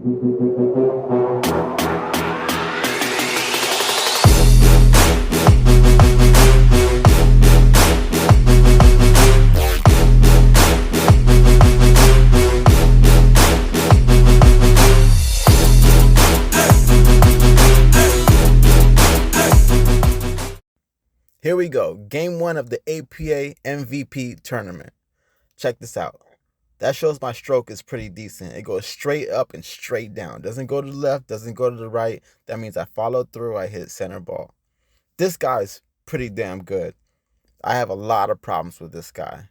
Here we go. Game 1 of the APA MVP tournament. Check this out. That shows my stroke is pretty decent. It goes straight up and straight down. Doesn't go to the left, doesn't go to the right. That means I follow through, I hit center ball. This guy's pretty damn good. I have a lot of problems with this guy.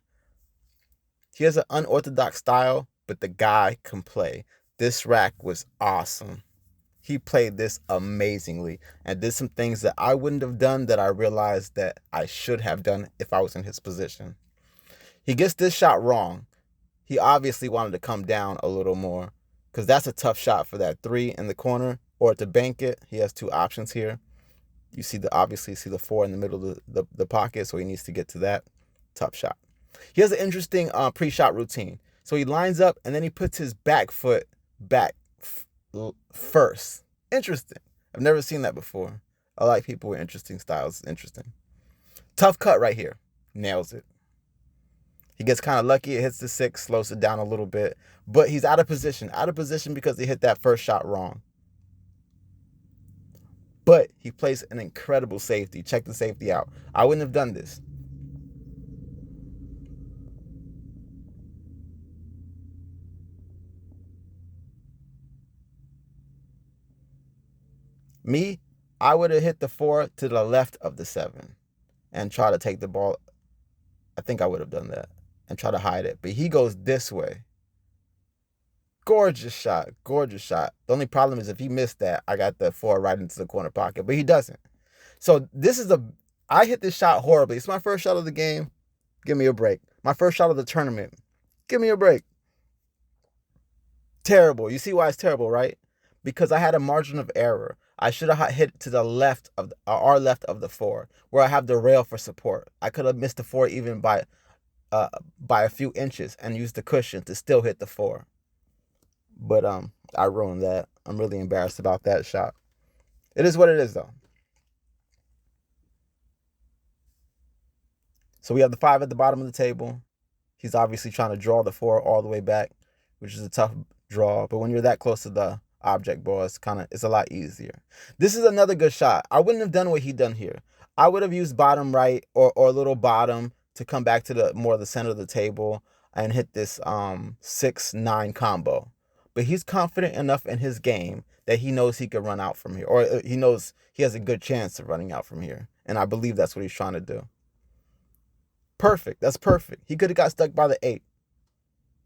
He has an unorthodox style, but the guy can play. This rack was awesome. He played this amazingly and did some things that I wouldn't have done that I realized that I should have done if I was in his position. He gets this shot wrong. He obviously wanted to come down a little more because that's a tough shot for that 3 in the corner or to bank it. He has 2 options here. You see obviously see the 4 in the middle of the pocket, so he needs to get to that. Tough shot. He has an interesting pre-shot routine. So he lines up and then he puts his back foot back first. Interesting. I've never seen that before. I like people with interesting styles. Interesting. Tough cut right here. Nails it. He gets kind of lucky. It hits the 6, slows it down a little bit. But he's out of position. Out of position because he hit that first shot wrong. But he plays an incredible safety. Check the safety out. I wouldn't have done this. Me, I would have hit the 4 to the left of the 7 and try to take the ball. I think I would have done that and try to hide it. But he goes this way. Gorgeous shot. Gorgeous shot. The only problem is if he missed that, I got the 4 right into the corner pocket. But he doesn't. So I hit this shot horribly. It's my first shot of the game. Give me a break. My first shot of the tournament. Give me a break. Terrible. You see why it's terrible, right? Because I had a margin of error. I should have hit to the left of our left of the 4, where I have the rail for support. I could have missed the 4 even by a few inches and used the cushion to still hit the 4. But I ruined that. I'm really embarrassed about that shot. It is what it is, though. So we have the 5 at the bottom of the table. He's obviously trying to draw the 4 all the way back, which is a tough draw. But when you're that close to the object ball, it's a lot easier. This is another good shot. I wouldn't have done what he done here. I would have used bottom right or a little bottom to come back to the center of the table and hit this 6-9 combo. But he's confident enough in his game that he knows he could run out from here, or he knows he has a good chance of running out from here. And I believe that's what he's trying to do. Perfect. That's perfect. He could have got stuck by the 8,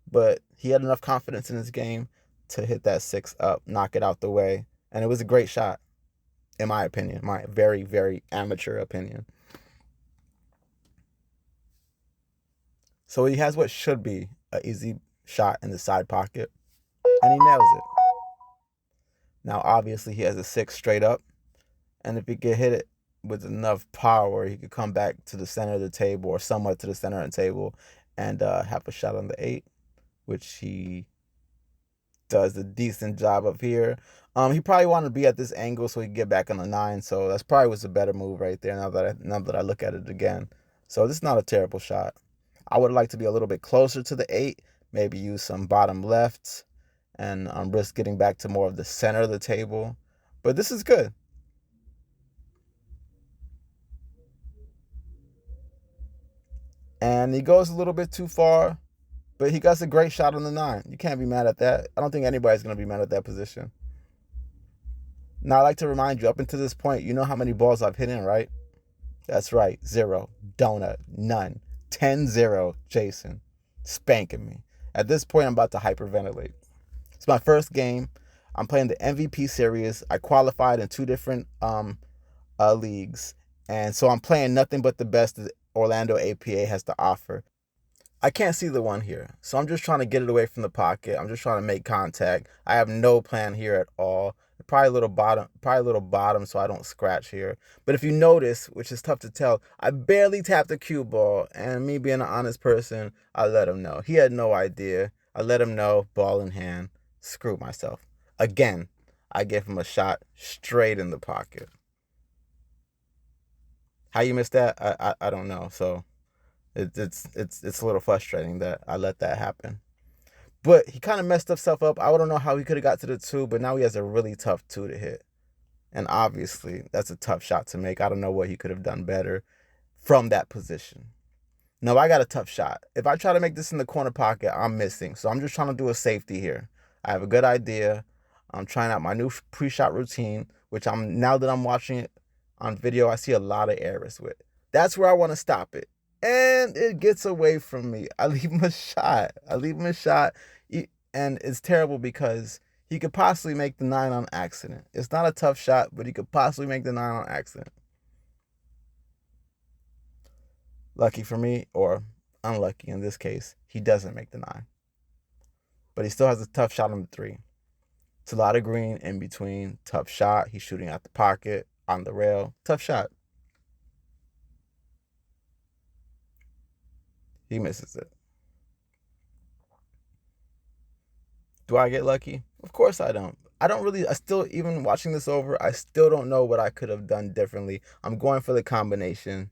but he had enough confidence in his game to hit that 6 up, knock it out the way. And it was a great shot, in my opinion, my very, very amateur opinion. So he has what should be an easy shot in the side pocket, and he nails it. Now, obviously, he has a 6 straight up, and if he could hit it with enough power, he could come back to the center of the table or somewhat to the center of the table and have a shot on the 8, which he does a decent job of here. He probably wanted to be at this angle so he could get back on the 9, so that's probably was a better move right there now that I look at it again. So this is not a terrible shot. I would like to be a little bit closer to the 8, maybe use some bottom left and risk getting back to more of the center of the table. But this is good. And he goes a little bit too far, but he got a great shot on the 9. You can't be mad at that. I don't think anybody's going to be mad at that position. Now, I'd like to remind you, up until this point, you know how many balls I've hit in, right? That's right. 0. Donut. None. 10-0. Jason. Spanking me. At this point, I'm about to hyperventilate. It's my first game. I'm playing the MVP series. I qualified in 2 different leagues. And so I'm playing nothing but the best that Orlando APA has to offer. I can't see the 1 here, so I'm just trying to get it away from the pocket. I'm just trying to make contact. I have no plan here at all. Probably a little bottom so I don't scratch here. But if you notice, which is tough to tell, I barely tapped the cue ball, and me being an honest person, I let him know. He had no idea. I let him know, ball in hand. Screw myself. Again, I gave him a shot straight in the pocket. How you missed that? I don't know. So it's a little frustrating that I let that happen. But he kind of messed himself up. I don't know how he could have got to the two, but now he has a really tough two to hit. And obviously, that's a tough shot to make. I don't know what he could have done better from that position. No, I got a tough shot. If I try to make this in the corner pocket, I'm missing. So I'm just trying to do a safety here. I have a good idea. I'm trying out my new pre-shot routine, which now that I'm watching it on video, I see a lot of errors with. That's where I want to stop it. And it gets away from me. I leave him a shot. And it's terrible because he could possibly make the 9 on accident. It's not a tough shot, but he could possibly make the 9 on accident. Lucky for me, or unlucky in this case, he doesn't make the 9. But he still has a tough shot on the 3. It's a lot of green in between. Tough shot. He's shooting out the pocket, on the rail. Tough shot. He misses it. Do I get lucky? Of course I don't. I still, even watching this over, I still don't know what I could have done differently. I'm going for the combination.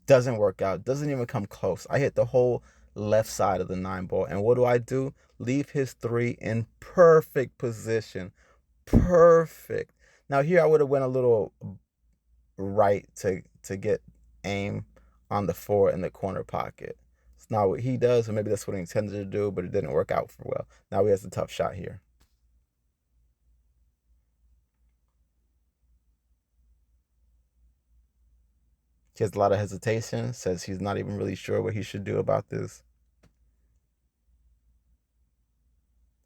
Doesn't work out. Doesn't even come close. I hit the whole left side of the 9 ball. And what do? Leave his 3 in perfect position. Perfect. Now here I would have went a little right to get aim on the 4 in the corner pocket. It's not what he does, or maybe that's what he intended to do, but it didn't work out for well. Now he has a tough shot here. He has a lot of hesitation, says he's not even really sure what he should do about this.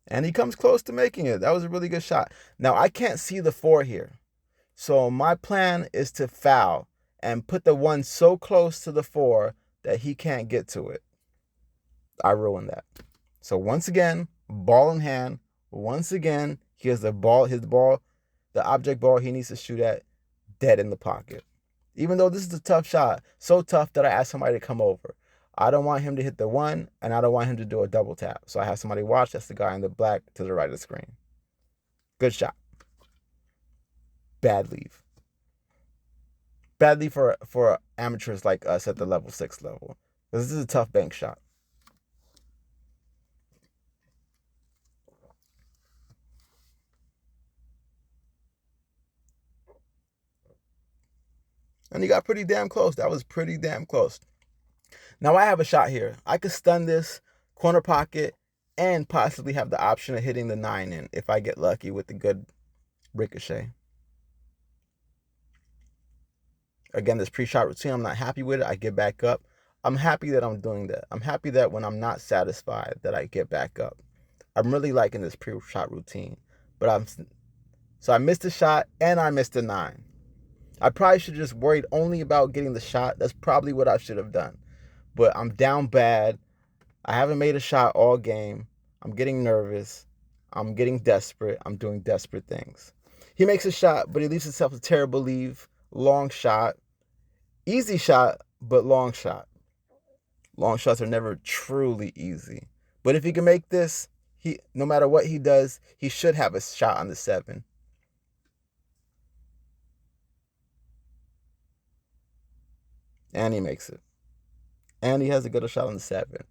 And he comes close to making it. That was a really good shot. Now, I can't see the 4 here. So my plan is to foul and put the 1 so close to the 4 that he can't get to it. I ruined that. So once again, ball in hand. Once again, he has the object ball he needs to shoot at, dead in the pocket. Even though this is a tough shot, so tough that I asked somebody to come over. I don't want him to hit the 1, and I don't want him to do a double tap. So I have somebody watch. That's the guy in the black to the right of the screen. Good shot. Bad leave. Bad leave for amateurs like us at the level 6 level. This is a tough bank shot. And he got pretty damn close. That was pretty damn close. Now I have a shot here. I could stun this corner pocket and possibly have the option of hitting the 9 in if I get lucky with the good ricochet. Again, this pre-shot routine, I'm not happy with it. I get back up. I'm happy that I'm doing that. I'm happy that when I'm not satisfied that I get back up. I'm really liking this pre-shot routine. So I missed a shot and I missed a 9. I probably should have just worried only about getting the shot. That's probably what I should have done. But I'm down bad. I haven't made a shot all game. I'm getting nervous. I'm getting desperate. I'm doing desperate things. He makes a shot, but he leaves himself a terrible leave. Long shot. Easy shot, but long shot. Long shots are never truly easy. But if he can make this, no matter what he does, he should have a shot on the 7. And he makes it. And he has a good shot on the 7.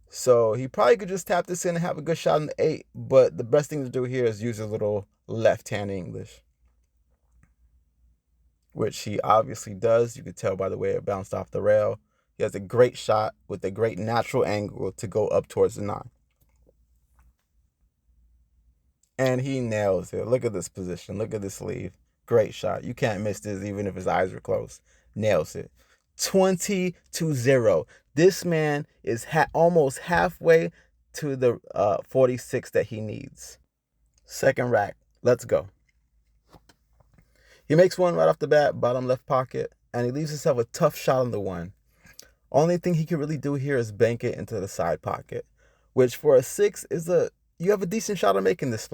So he probably could just tap this in and have a good shot on the 8. But the best thing to do here is use a little left-hand English, which he obviously does. You could tell by the way it bounced off the rail. He has a great shot with a great natural angle to go up towards the 9. And he nails it. Look at this position. Look at this sleeve. Great shot. You can't miss this even if his eyes are closed. Nails it. 20-0. This man is almost halfway to the 46 that he needs. Second rack. Let's go. He makes one right off the bat, bottom left pocket, and he leaves himself a tough shot on the 1. Only thing he can really do here is bank it into the side pocket, which for a 6 is you have a decent shot of making this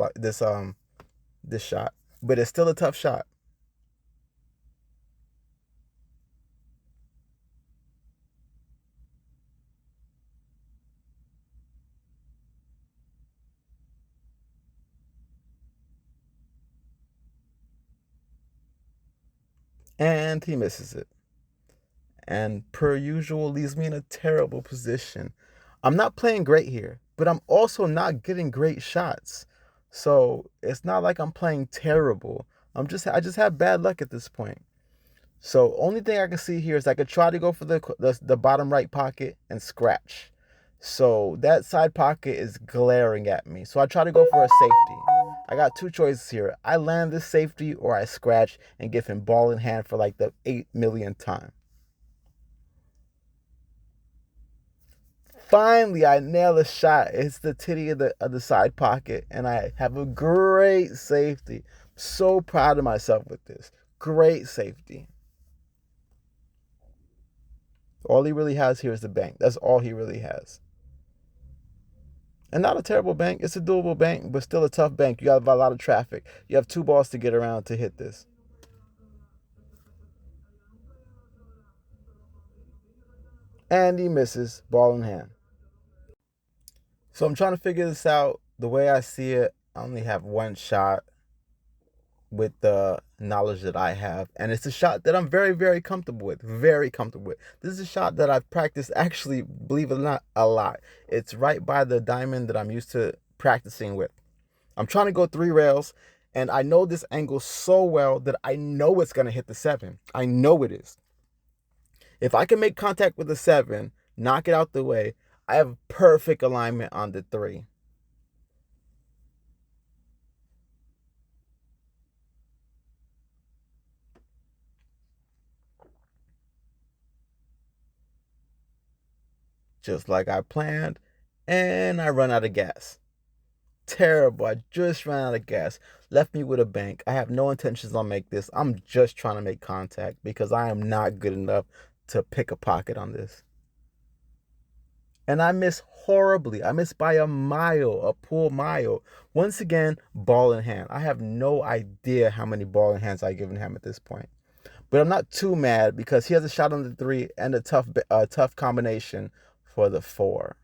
shot, but it's still a tough shot. And he misses it. And per usual, leaves me in a terrible position. I'm not playing great here, but I'm also not getting great shots. So it's not like I'm playing terrible. I just have bad luck at this point. So only thing I can see here is I could try to go for the bottom right pocket and scratch. So that side pocket is glaring at me. So I try to go for a safety. I got two choices here. I land this safety or I scratch and give him ball in hand for like the 8 millionth time. Finally, I nail a shot. It's the titty of the side pocket, and I have a great safety. So proud of myself with this. Great safety. All he really has here is the bank. That's all he really has. And not a terrible bank. It's a doable bank, but still a tough bank. You got a lot of traffic. You have two balls to get around to hit this. And he misses, ball in hand. So I'm trying to figure this out. The way I see it, I only have one shot with the knowledge that I have. And it's a shot that I'm very, very comfortable with. Very comfortable with. This is a shot that I've practiced actually, believe it or not, a lot. It's right by the diamond that I'm used to practicing with. I'm trying to go 3 rails, and I know this angle so well that I know it's going to hit the 7. I know it is. If I can make contact with the 7, knock it out the way, I have perfect alignment on the 3. Just like I planned, and I run out of gas. Terrible. I just ran out of gas. Left me with a bank. I have no intentions on make this. I'm just trying to make contact because I am not good enough to pick a pocket on this. And I miss horribly. I miss by a mile, a poor mile. Once again, ball in hand. I have no idea how many ball in hands I've given him at this point. But I'm not too mad because he has a shot on the 3 and a tough combination for the 4.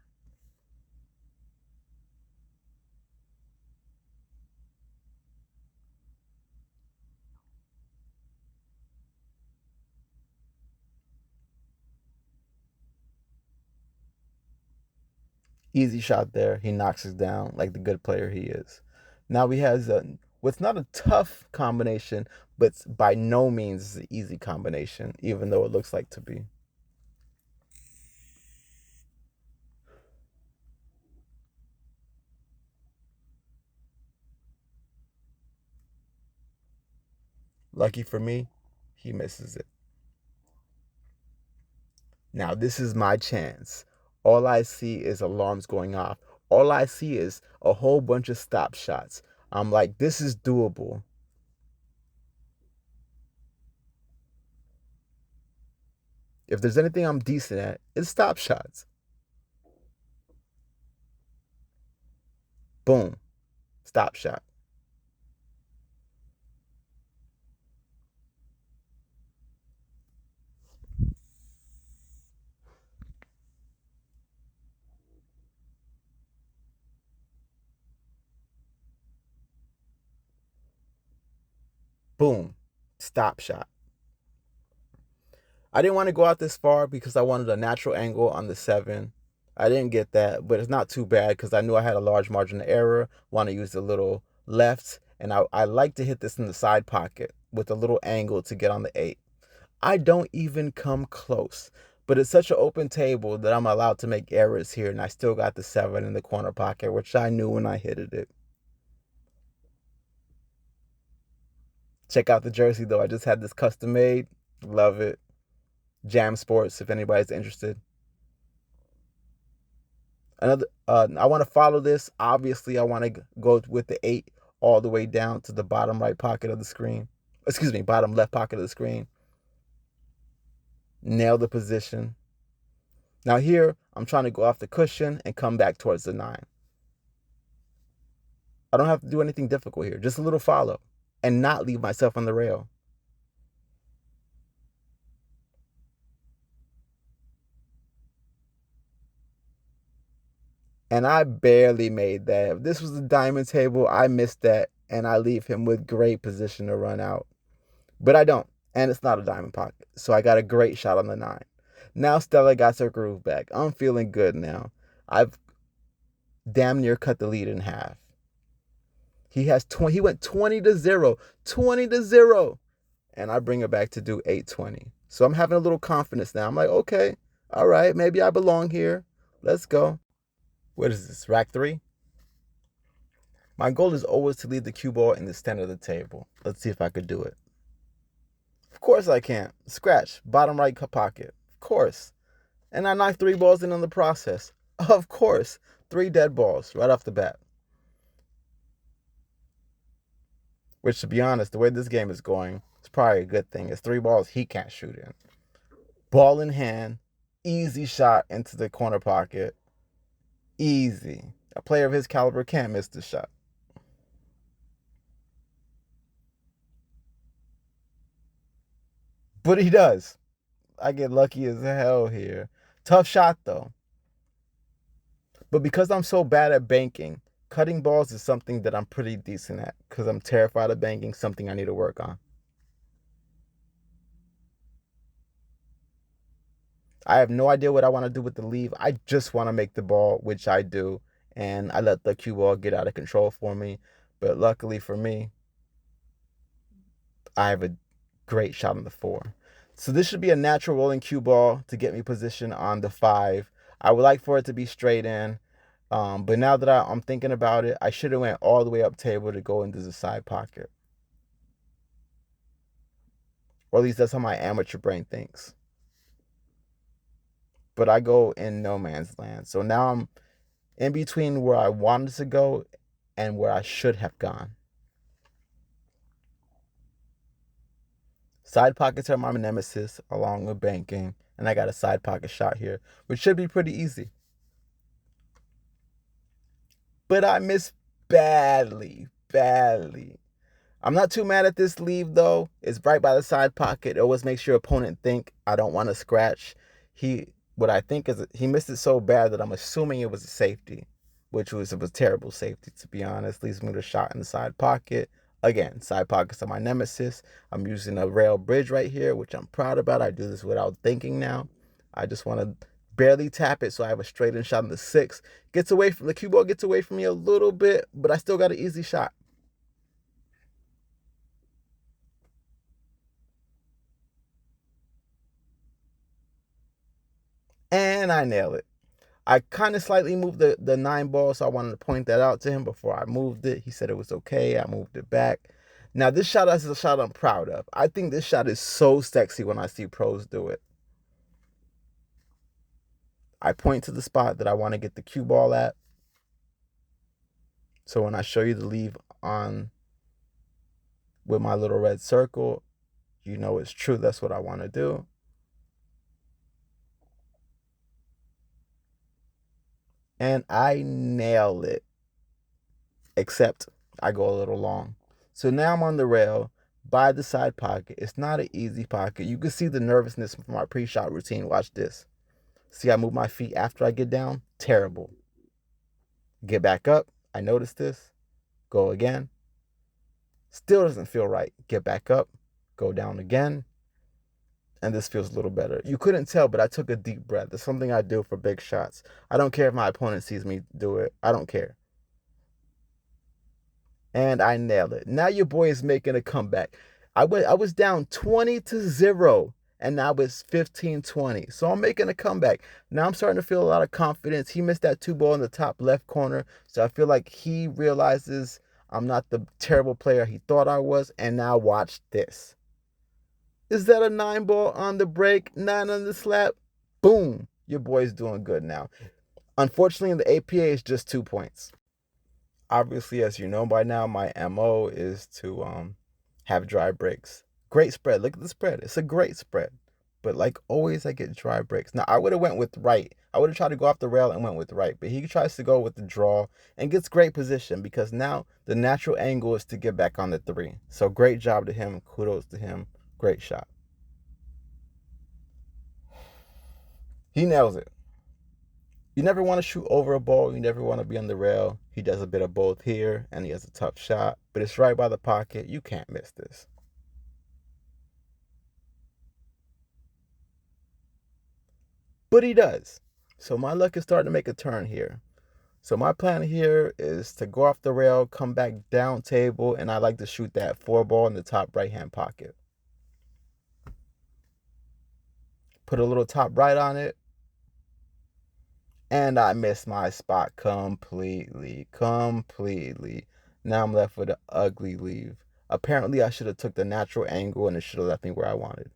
Easy shot there. He knocks us down like the good player he is. Now he has what's not a tough combination, but by no means is an easy combination, even though it looks like to be. Lucky for me, he misses it. Now this is my chance. All I see is alarms going off. All I see is a whole bunch of stop shots. I'm like, this is doable. If there's anything I'm decent at, it's stop shots. Boom, stop shot. Boom, stop shot. I didn't want to go out this far because I wanted a natural angle on the 7. I didn't get that, but it's not too bad because I knew I had a large margin of error. Want to use the little left, and I like to hit this in the side pocket with a little angle to get on the 8. I don't even come close, but it's such an open table that I'm allowed to make errors here, and I still got the 7 in the corner pocket, which I knew when I hit it. Check out the jersey though. I just had this custom made. Love it. Jam Sports, if anybody's interested. Another, I want to follow this. Obviously, I want to go with the 8 all the way down to the bottom right pocket of the screen. Excuse me, bottom left pocket of the screen. Nail the position. Now here, I'm trying to go off the cushion and come back towards the 9. I don't have to do anything difficult here. Just a little follow and not leave myself on the rail. And I barely made that. If this was the diamond table, I missed that, and I leave him with great position to run out. But I don't. and it's not a diamond pocket. So I got a great shot on the 9. Now Stella got her groove back. I'm feeling good now. I've damn near cut the lead in half. He has 20. He went 20-0, 20-0, and I bring it back to do 820. So I'm having a little confidence now. I'm like, okay, all right, maybe I belong here. Let's go. What is this? Rack 3. My goal is always to leave the cue ball in the center of the table. Let's see if I could do it. Of course I can't. Scratch, bottom right pocket. Of course. And I knocked 3 balls in on the process. Of course. 3 dead balls right off the bat. Which, to be honest, the way this game is going, it's probably a good thing. It's 3 balls he can't shoot in. Ball in hand. Easy shot into the corner pocket. Easy. A player of his caliber can't miss the shot. But he does. I get lucky as hell here. Tough shot, though. But because I'm so bad at banking, cutting balls is something that I'm pretty decent at. Because I'm terrified of banking, something I need to work on. I have no idea what I want to do with the leave. I just want to make the ball, which I do. And I let the cue ball get out of control for me. But luckily for me, I have a great shot on the 4. So this should be a natural rolling cue ball to get me positioned on the 5. I would like for it to be straight in. But now that I'm thinking about it, I should have went all the way up table to go into the side pocket. Or at least that's how my amateur brain thinks. But I go in no man's land. So now I'm in between where I wanted to go and where I should have gone. Side pockets are my nemesis along with banking. And I got a side pocket shot here, which should be pretty easy. But I missed badly. I'm not too mad at this leave, though. It's right by the side pocket. It always makes your opponent think I don't want to scratch. What I think is he missed it so bad that I'm assuming it was a safety, which was a terrible safety, to be honest. Leaves me with a shot in the side pocket. Again, side pockets are my nemesis. I'm using a rail bridge right here, which I'm proud about. I do this without thinking now. I just want to barely tap it so I have a straight in shot in the 6. The cue ball gets away from me a little bit, but I still got an easy shot. And I nail it. I kind of slightly moved the 9 ball, so I wanted to point that out to him before I moved it. He said it was okay. I moved it back. Now, this shot is a shot I'm proud of. I think this shot is so sexy when I see pros do it. I point to the spot that I want to get the cue ball at. So when I show you the leave on with my little red circle, you know it's true. That's what I want to do. And I nail it. Except I go a little long. So now I'm on the rail by the side pocket. It's not an easy pocket. You can see the nervousness from my pre-shot routine. Watch this. See, I move my feet after I get down? Terrible. Get back up. I notice this. Go again. Still doesn't feel right. Get back up. Go down again. And this feels a little better. You couldn't tell, but I took a deep breath. It's something I do for big shots. I don't care if my opponent sees me do it. I don't care. And I nailed it. Now your boy is making a comeback. I was down 20-0, and now it's 15-20. So I'm making a comeback. Now I'm starting to feel a lot of confidence. He missed that 2 ball in the top left corner, so I feel like he realizes I'm not the terrible player he thought I was. And now watch this. Is that a 9 ball on the break? 9 on the slap? Boom. Your boy's doing good now. Unfortunately, in the APA, it's just 2 points. Obviously, as you know by now, my MO is to have dry breaks. Great spread. Look at the spread. It's a great spread. But like always, I get dry breaks. Now, I would have went with right. I would have tried to go off the rail and went with right. But he tries to go with the draw and gets great position because now the natural angle is to get back on the 3. So great job to him. Kudos to him. Great shot. He nails it. You never want to shoot over a ball. You never want to be on the rail. He does a bit of both here, and he has a tough shot. But it's right by the pocket. You can't miss this. But he does. So my luck is starting to make a turn here. So my plan here is to go off the rail, come back down table, and I like to shoot that 4 ball in the top right-hand pocket. Put a little top right on it, and I missed my spot completely. Now I'm left with an ugly leave. Apparently, I should have took the natural angle, and it should have left me where I wanted.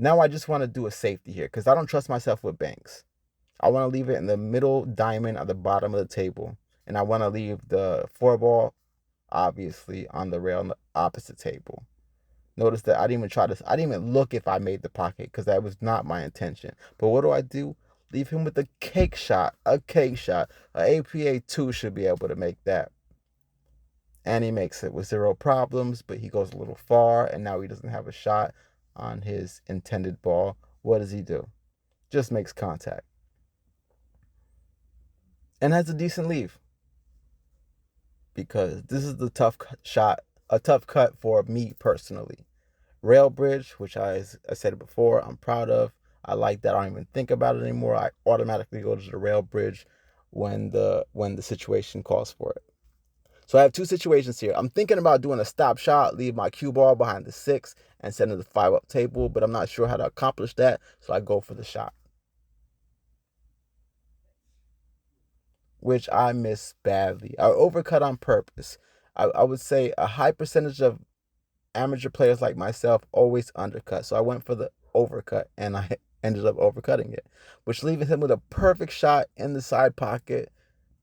Now I just want to do a safety here because I don't trust myself with banks. I want to leave it in the middle diamond at the bottom of the table, and I want to leave the 4 ball obviously on the rail on the opposite table. Notice that I didn't even try this. I didn't even look if I made the pocket because that was not my intention. But what do? Leave him with a cake shot. A cake shot. A APA 2 should be able to make that. And he makes it with 0 problems, but he goes a little far, and now he doesn't have a shot on his intended ball. What does he do? Just makes contact. And has a decent leave. Because this is the tough shot, a tough cut for me personally. Rail bridge, which I said it before, I'm proud of. I like that. I don't even think about it anymore. I automatically go to the rail bridge when the situation calls for it. So I have 2 situations here. I'm thinking about doing a stop shot, leave my cue ball behind the 6 and send it to the 5-up table, but I'm not sure how to accomplish that, so I go for the shot, which I miss badly. I overcut on purpose. I would say a high percentage of amateur players like myself always undercut. So I went for the overcut, and I ended up overcutting it, which leaves him with a perfect shot in the side pocket,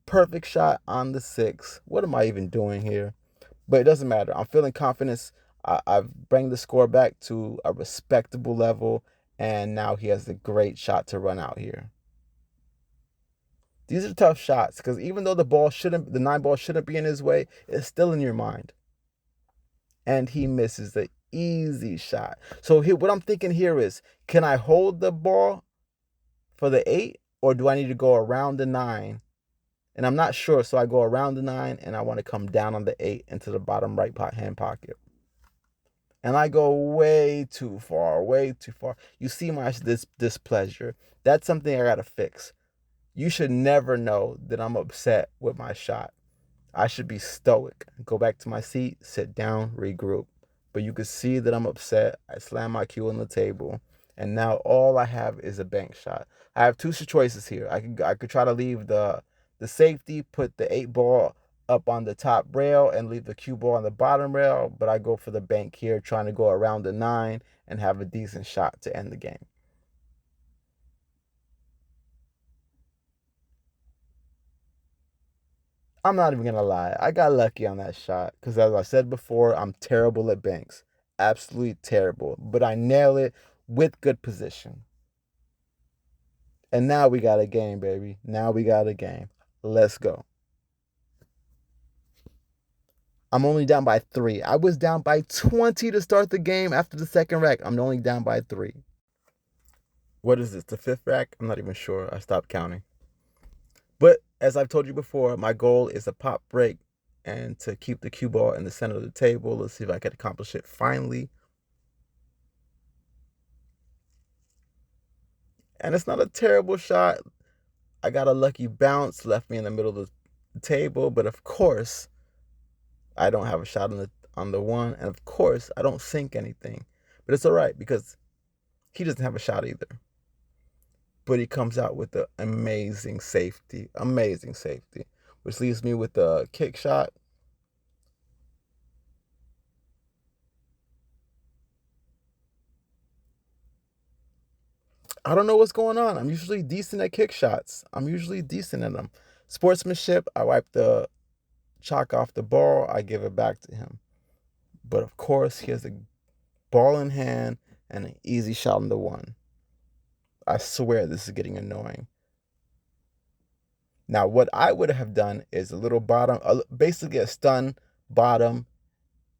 perfect shot on the 6. What am I even doing here? But it doesn't matter. I'm feeling confidence. I've bring the score back to a respectable level, and now he has a great shot to run out here. These are tough shots because even though the 9 ball shouldn't be in his way, it's still in your mind. And he misses the easy shot. So here, what I'm thinking here is, can I hold the ball for the 8, or do I need to go around the 9? And I'm not sure, so I go around the 9, and I want to come down on the 8 into the bottom right hand pocket. And I go way too far. You see my displeasure. That's something I gotta fix. You should never know that I'm upset with my shot. I should be stoic. Go back to my seat, sit down, regroup. But you can see that I'm upset. I slam my cue on the table, and now all I have is a bank shot. I have 2 choices here. I could try to leave the safety, put the 8 ball up on the top rail, and leave the cue ball on the bottom rail. But I go for the bank here, trying to go around the 9 and have a decent shot to end the game. I'm not even gonna lie. I got lucky on that shot because, as I said before, I'm terrible at banks. Absolutely terrible. But I nail it with good position. And now we got a game, baby. Now we got a game. Let's go. I'm only down by 3. I was down by 20 to start the game after the second rack. I'm only down by 3. What is this? The 5th rack? I'm not even sure. I stopped counting. But as I've told you before, my goal is a pop break and to keep the cue ball in the center of the table. Let's see if I can accomplish it finally. And it's not a terrible shot. I got a lucky bounce, left me in the middle of the table, but of course, I don't have a shot on the 1, and of course, I don't sink anything. But it's all right because he doesn't have a shot either. But he comes out with the amazing safety, which leaves me with the kick shot. I don't know what's going on. I'm usually decent at kick shots. I'm usually decent at them. Sportsmanship, I wipe the chalk off the ball. I give it back to him. But of course, he has a ball in hand and an easy shot on the 1. I swear this is getting annoying. Now, what I would have done is a little bottom, basically a stun bottom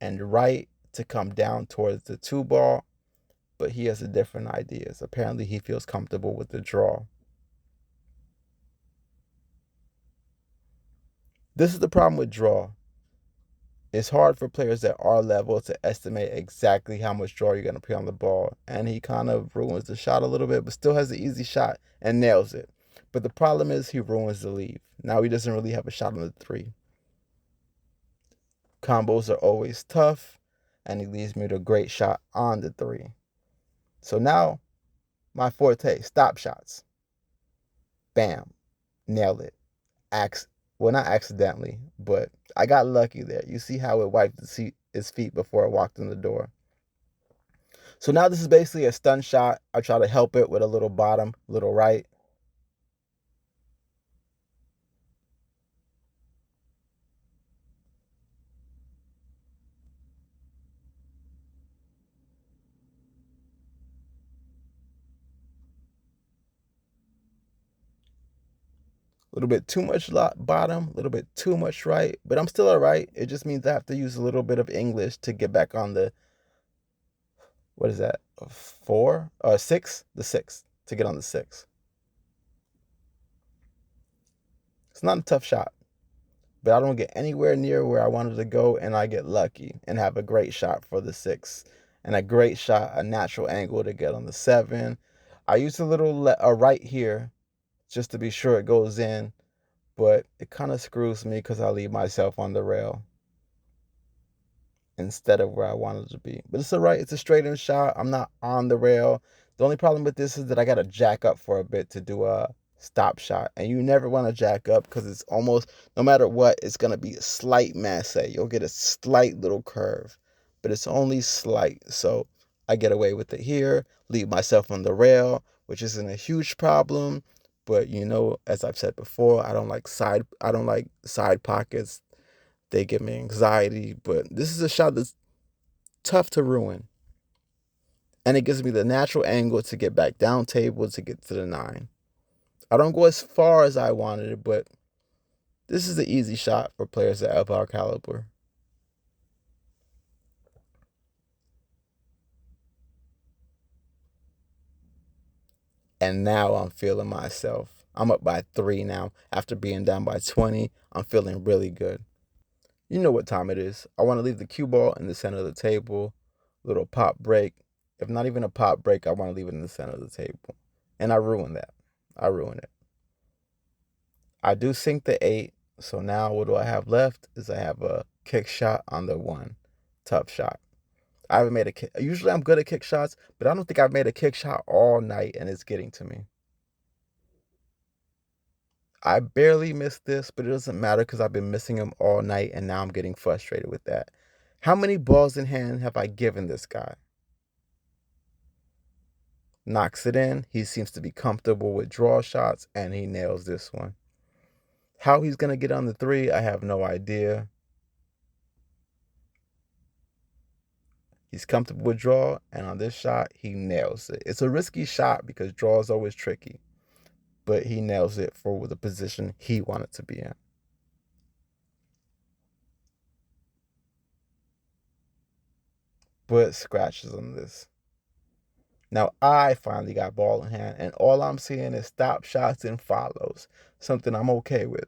and right to come down towards the 2 ball. But he has a different ideas. Apparently, he feels comfortable with the draw. This is the problem with draw. It's hard for players at our level to estimate exactly how much draw you're going to put on the ball. And he kind of ruins the shot a little bit, but still has an easy shot and nails it. But the problem is he ruins the lead. Now he doesn't really have a shot on the three. Combos are always tough, and he leaves me with a great shot on the three. So now, my forte, stop shots. Bam, nailed it. Well, not accidentally, but I got lucky there. You see how it wiped his feet before it walked in the door. So now this is basically a stun shot. I try to help it with a little bottom, little right. A little bit too much bottom, a little bit too much right, but I'm still all right. It just means I have to use a little bit of English to get back on the, what is that, four or six? The six, to get on the six. It's not a tough shot, but I don't get anywhere near where I wanted to go, and I get lucky and have a great shot for the six and a great shot, a natural angle to get on the seven. I use a little right here just to be sure it goes in, but it kind of screws me because I leave myself on the rail instead of where I wanted to be. But it's all right. It's a straight in shot. I'm not on the rail. The only problem with this is that I got to jack up for a bit to do a stop shot. And you never want to jack up because it's almost, no matter what, it's going to be a slight masse. You'll get a slight little curve, but it's only slight. So I get away with it here, leave myself on the rail, which isn't a huge problem. But as I've said before, I don't like side pockets. They give me anxiety, but this is a shot that's tough to ruin. And it gives me the natural angle to get back down table to get to the nine. I don't go as far as I wanted it, but this is an easy shot for players of our caliber. And now I'm feeling myself. I'm up by 3 now. After being down by 20, I'm feeling really good. You know what time it is. I want to leave the cue ball in the center of the table. Little pop break. If not even a pop break, I want to leave it in the center of the table. And I ruin that. I ruin it. I do sink the 8. So now what do I have left is I have a kick shot on the 1. Tough shot. I haven't made a kick. Usually I'm good at kick shots, but I don't think I've made a kick shot all night and it's getting to me. I barely missed this, but it doesn't matter because I've been missing them all night and now I'm getting frustrated with that. How many balls in hand have I given this guy? Knocks it in. He seems to be comfortable with draw shots and he nails this one. How he's going to get on the 3, I have no idea. He's comfortable with draw, and on this shot, he nails it. It's a risky shot because draw is always tricky, but he nails it for the position he wanted to be in. But scratches on this. Now I finally got ball in hand, and all I'm seeing is stop shots and follows, something I'm okay with.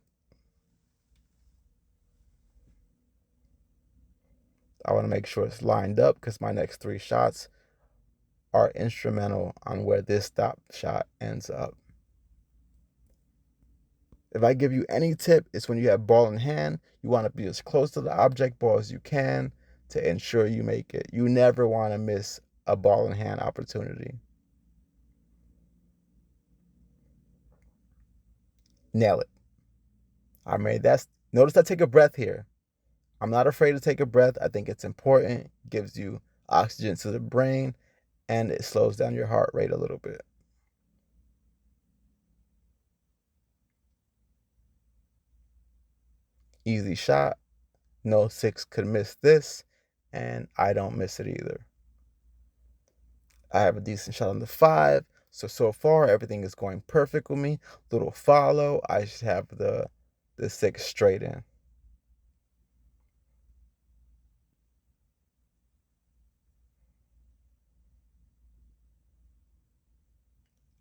I want to make sure it's lined up because my next 3 shots are instrumental on where this stop shot ends up. If I give you any tip, it's when you have ball in hand, you want to be as close to the object ball as you can to ensure you make it. You never want to miss a ball in hand opportunity. Nail it. I made that. Notice I take a breath here. I'm not afraid to take a breath. I think it's important. It gives you oxygen to the brain and it slows down your heart rate a little bit. Easy shot. No 6 could miss this, and I don't miss it either. I have a decent shot on the 5. So far everything is going perfect with me. Little follow. I should have the 6 straight in.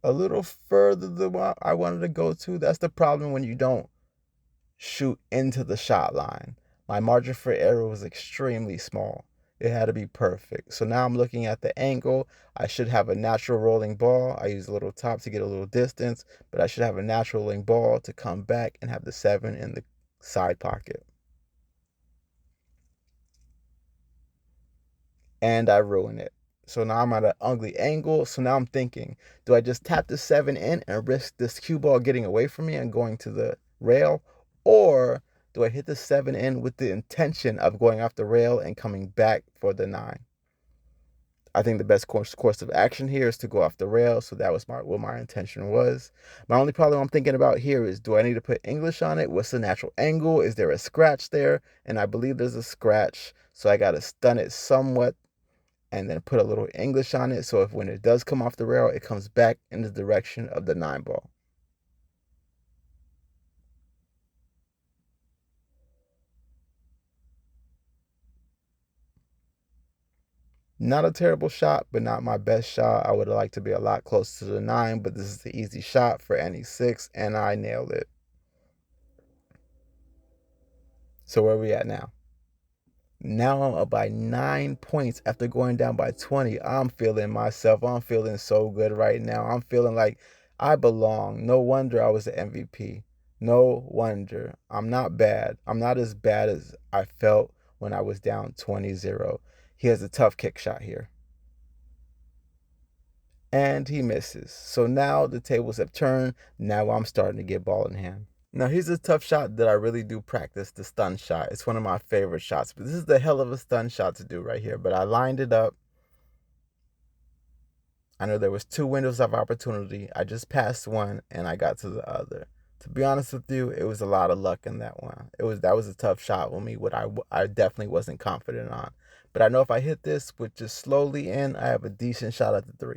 A little further than what I wanted to go to. That's the problem when you don't shoot into the shot line. My margin for error was extremely small. It had to be perfect. So now I'm looking at the angle. I should have a natural rolling ball. I use a little top to get a little distance, but I should have a natural rolling ball to come back and have the 7 in the side pocket. And I ruin it. So now I'm at an ugly angle. So now I'm thinking, do I just tap the 7 in and risk this cue ball getting away from me and going to the rail? Or do I hit the 7 in with the intention of going off the rail and coming back for the 9? I think the best course of action here is to go off the rail. So that was what my intention was. My only problem I'm thinking about here is, do I need to put English on it? What's the natural angle? Is there a scratch there? And I believe there's a scratch. So I got to stun it somewhat and then put a little English on it. So if when it does come off the rail, it comes back in the direction of the 9 ball. Not a terrible shot, but not my best shot. I would have liked to be a lot closer to the 9, but this is the easy shot for any 6, and I nailed it. So where are we at now? Now I'm up by 9 points after going down by 20. I'm feeling myself. I'm feeling so good right now. I'm feeling like I belong. No wonder I was the MVP. No wonder. I'm not bad. I'm not as bad as I felt when I was down 20-0. He has a tough kick shot here. And he misses. So now the tables have turned. Now I'm starting to get ball in hand. Now, here's a tough shot that I really do practice, the stun shot. It's one of my favorite shots, but this is the hell of a stun shot to do right here. But I lined it up. I know there was 2 windows of opportunity. I just passed one and I got to the other. To be honest with you, it was a lot of luck in that one. That was a tough shot with me, what I definitely wasn't confident on. But I know if I hit this with just slowly in, I have a decent shot at the 3.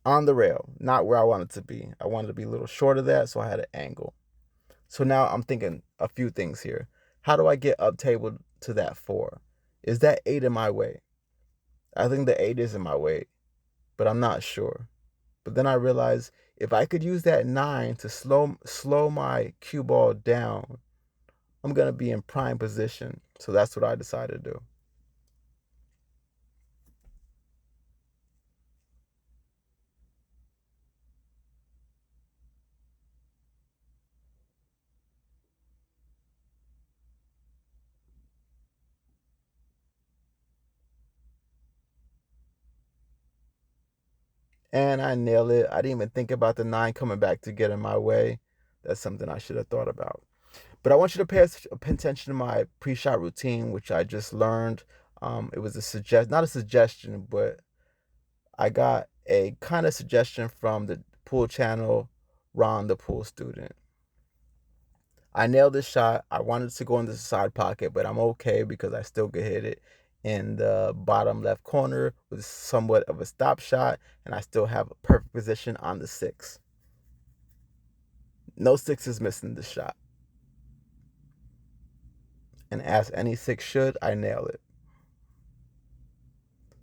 On the rail, not where I wanted to be. I wanted to be a little short of that, so I had an angle. So now I'm thinking a few things here. How do I get up table to that 4? Is that 8 in my way? I think the 8 is in my way, but I'm not sure. But then I realized if I could use that 9 to slow my cue ball down, I'm gonna be in prime position. So that's what I decided to do. And I nailed it. I didn't even think about the 9 coming back to get in my way. That's something I should have thought about. But I want you to pay attention to my pre-shot routine, which I just learned. It was not a suggestion, but I got a kind of suggestion from the pool channel, Ron the Pool Student. I nailed this shot. I wanted to go in the side pocket, but I'm okay because I still could hit it in the bottom left corner with somewhat of a stop shot, and I still have a perfect position on the 6. No 6 is missing this shot. And as any 6 should, I nail it.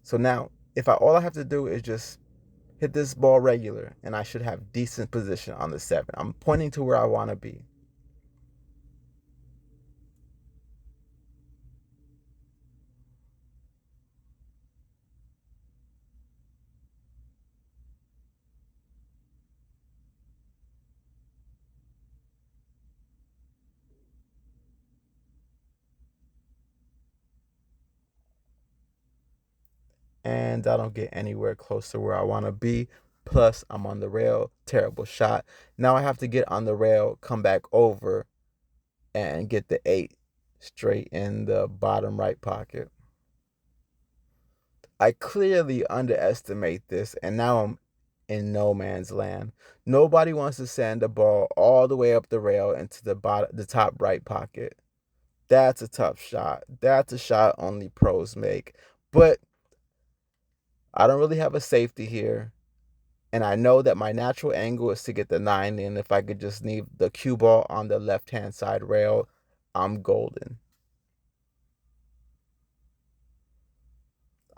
So now, if all I have to do is just hit this ball regular, and I should have decent position on the 7. I'm pointing to where I want to be. And I don't get anywhere close to where I want to be. Plus, I'm on the rail. Terrible shot. Now I have to get on the rail, come back over, and get the 8 straight in the bottom right pocket. I clearly underestimate this, and now I'm in no man's land. Nobody wants to send the ball all the way up the rail into the top right pocket. That's a tough shot. That's a shot only pros make. But I don't really have a safety here. And I know that my natural angle is to get the 9 in. If I could just leave the cue ball on the left-hand side rail, I'm golden.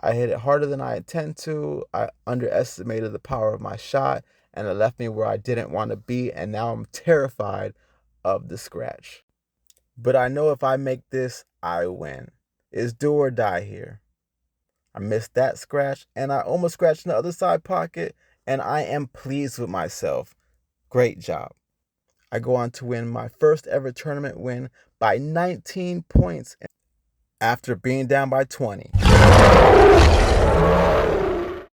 I hit it harder than I intend to. I underestimated the power of my shot, and it left me where I didn't want to be. And now I'm terrified of the scratch. But I know if I make this, I win. It's do or die here. I missed that scratch, and I almost scratched in the other side pocket, and I am pleased with myself. Great job. I go on to win my first ever tournament win by 19 points after being down by 20.